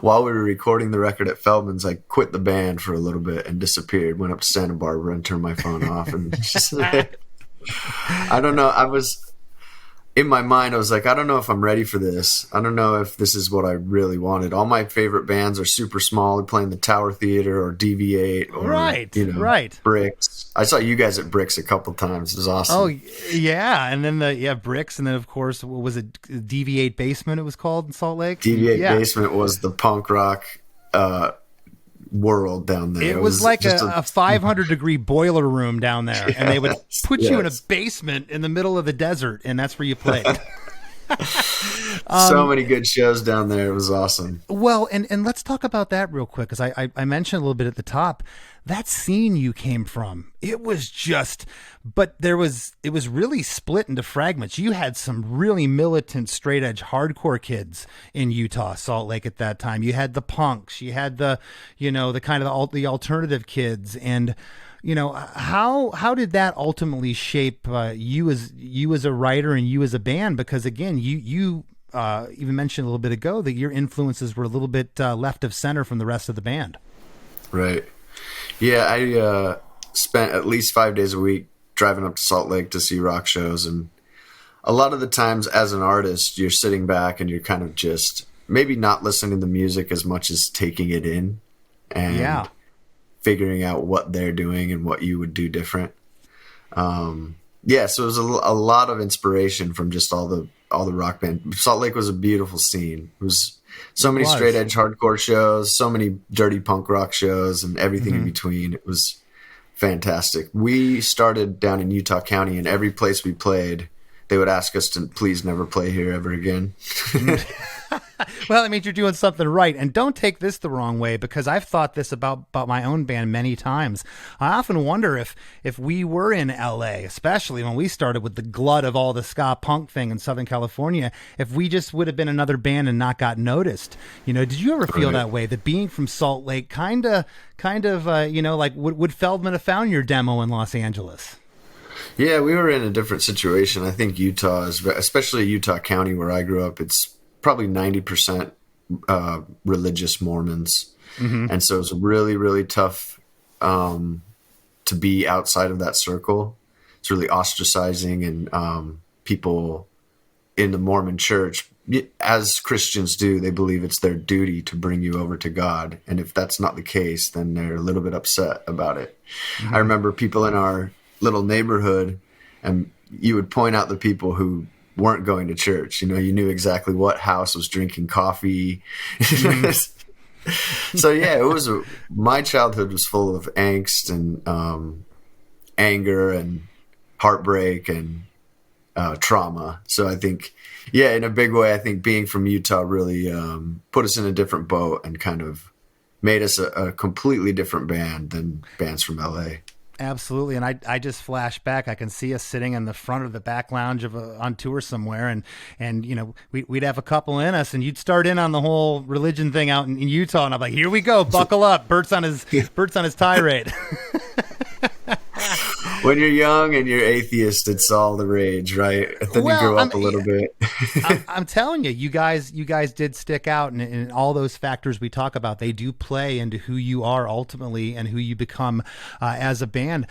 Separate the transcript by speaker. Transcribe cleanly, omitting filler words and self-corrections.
Speaker 1: while we were recording the record at Feldman's, I quit the band for a little bit and disappeared, went up to Santa Barbara and turned my phone off. And just, I don't know. In my mind, I was like, I don't know if I'm ready for this. I don't know if this is what I really wanted. All my favorite bands are super small. They're playing the Tower Theater or DV8 or
Speaker 2: right.
Speaker 1: Bricks. I saw you guys at Bricks a couple times. It was awesome.
Speaker 2: Oh yeah, and then Bricks, and then of course, what was it? DV8 Basement? It was called in Salt Lake.
Speaker 1: DV8 Basement was the punk rock world down there.
Speaker 2: It was like a 500-degree boiler room down there, and they would put you in a basement in the middle of the desert, and that's where you played.
Speaker 1: So many good shows down there. It was awesome.
Speaker 2: Well, and let's talk about that real quick, because I mentioned a little bit at the top, that scene you came from, it was really split into fragments. You had some really militant, straight edge, hardcore kids in Utah, Salt Lake at that time. You had the punks, you had the kind of the alternative kids, and how did that ultimately shape you as a writer and you as a band? Because again, you even mentioned a little bit ago that your influences were a little bit left of center from the rest of the band.
Speaker 1: Right. Yeah, I spent at least 5 days a week driving up to Salt Lake to see rock shows. And a lot of the times as an artist, you're sitting back and you're kind of just maybe not listening to the music as much as taking it in and figuring out what they're doing and what you would do different. So it was a lot of inspiration from just all the rock band. Salt Lake was a beautiful scene. It was so many straight edge hardcore shows, so many dirty punk rock shows, and everything in between. It was fantastic. We started down in Utah County, and every place we played, they would ask us to please never play here ever again.
Speaker 2: Well, that means you're doing something right. And don't take this the wrong way, because I've thought this about my own band many times. I often wonder if we were in LA, especially when we started with the glut of all the ska punk thing in Southern California, if we just would have been another band and not got noticed. Did you ever feel that way, that being from Salt Lake kind of like would Feldman have found your demo in Los Angeles?
Speaker 1: Yeah, we were in a different situation. I think Utah is, especially Utah County where I grew up, it's probably 90% religious Mormons. And so it's really, really tough to be outside of that circle. It's really ostracizing, and people in the Mormon church, as Christians do, they believe it's their duty to bring you over to God. And if that's not the case, then they're a little bit upset about it. I remember people in our little neighborhood, and you would point out the people who weren't going to church. You knew exactly what house was drinking coffee. So yeah, my childhood was full of angst and anger and heartbreak and trauma. So I think, in a big way, I think being from Utah really put us in a different boat and kind of made us a completely different band than bands from LA.
Speaker 2: Absolutely. And I just flash back. I can see us sitting in the front of the back lounge on tour somewhere. And we'd have a couple in us, and you'd start in on the whole religion thing out in Utah. And I'm like, here we go. Buckle up. Bert's on his tirade.
Speaker 1: When you're young and you're atheist, it's all the rage, right? Then you grow up a little bit.
Speaker 2: I'm telling you, you guys did stick out, and all those factors we talk about, they do play into who you are ultimately and who you become as a band.